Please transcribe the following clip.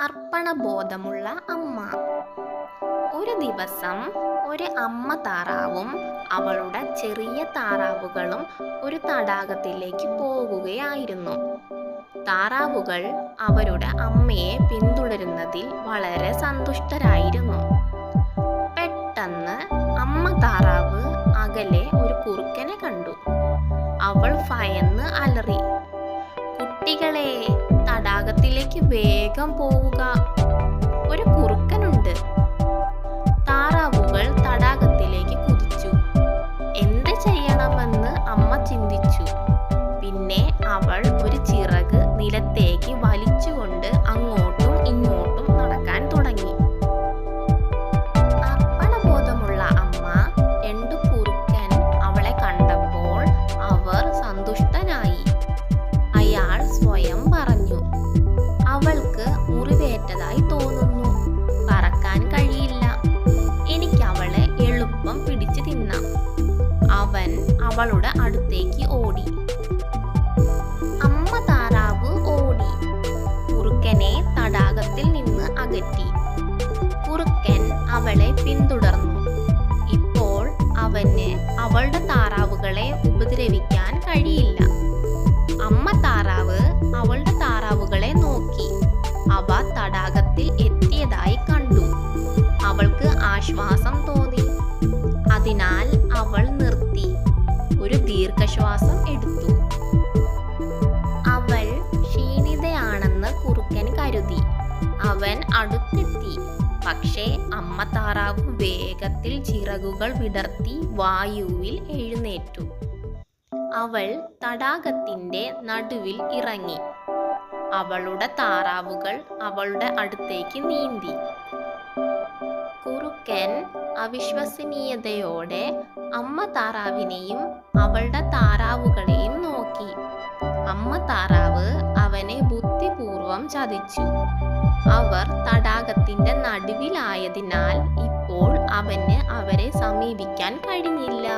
അർപ്പണബോധമുള്ള അമ്മ. ഒരു ദിവസം ഒരു അമ്മ താറാവും അവളുടെ ചെറിയ താറാവുകളും ഒരു തടാകത്തിലേക്ക് പോകുകയായിരുന്നു. താറാവുകൾ അവരുടെ അമ്മയെ പിന്തുടരുന്നതിൽ വളരെ സന്തുഷ്ടരായിരുന്നു. പെട്ടെന്ന് അമ്മ താറാവ് അകലെ ഒരു കുറുക്കനെ കണ്ടു. അവൾ ഭയന്ന് അലറി, "കുട്ടികളെ, തടാകത്തിലേക്ക് വേഗം പോവുക, ഒരു കുറുക്കനുണ്ട്." താറാവുകൾ തടാകത്തിലേക്ക് കുതിച്ചു. എന്ത് ചെയ്യണമെന്ന് അമ്മ ചിന്തിച്ചു. പിന്നെ അവൾ ഒരു ചിറക് നിലത്തേക്ക് വലിച്ചുകൊണ്ട് അങ്ങോട്ടും ഇങ്ങോട്ടും നടക്കാൻ തുടങ്ങി. അർപ്പണബോധമുള്ള അമ്മ രണ്ടു കുറുക്കൻ അവളെ കണ്ടപ്പോൾ അവർ സന്തുഷ്ടനായി. അയാൾ സ്വയം പറഞ്ഞു, "അവൾക്ക് മുറിവേറ്റതായി തോന്നുന്നു, പറക്കാൻ കഴിയില്ല. എനിക്ക് അവളെ എളുപ്പം പിടിച്ചു തിന്നാം." അവൻ അവളുടെ അടുത്തേക്ക് ഓടി. അമ്മ താറാവ് ഓടി കുറുക്കനെ തടാകത്തിൽ നിന്ന് അകറ്റി. കുറുക്കൻ അവളെ പിന്തുടർന്നു. ഇപ്പോൾ അവന് അവളുടെ താറാവുകളെ ഉപദ്രവിക്കാൻ കഴിയില്ല. അമ്മ താറാവ് അവളുടെ താറാവുകളെ നോക്കി. അവ തടാകത്തിൽ എത്തിയതായി കണ്ടു. അവൾക്ക് ആശ്വാസം തോന്നി. അതിനാൽ അവൾ നിർത്തി ഒരു ദീർഘശ്വാസം എടുത്തു. അവൾ ക്ഷീണിതയാണെന്ന് കുറുക്കൻ കരുതി. അവൻ അടുത്തെത്തി. പക്ഷേ അമ്മ താറാവ് വേഗത്തിൽ ചിറകുകൾ വിടർത്തി വായുവിൽ എഴുന്നേറ്റു. അവൾ തടാകത്തിന്റെ നടുവിൽ ഇറങ്ങി. അവളുടെ താറാവുകൾ അവളുടെ അടുത്തേക്ക് നീന്തി. കുറുക്കൻ അവിശ്വസനീയതയോടെ അമ്മ താറാവിനെയും അവളുടെ താറാവുകളെയും നോക്കി. അമ്മ താറാവ് അവനെ ബുദ്ധിപൂർവം ചതിച്ചു. അവർ തടാകത്തിന്റെ നടുവിലായതിനാൽ ഇപ്പോൾ അവന് അവരെ സമീപിക്കാൻ കഴിഞ്ഞില്ല.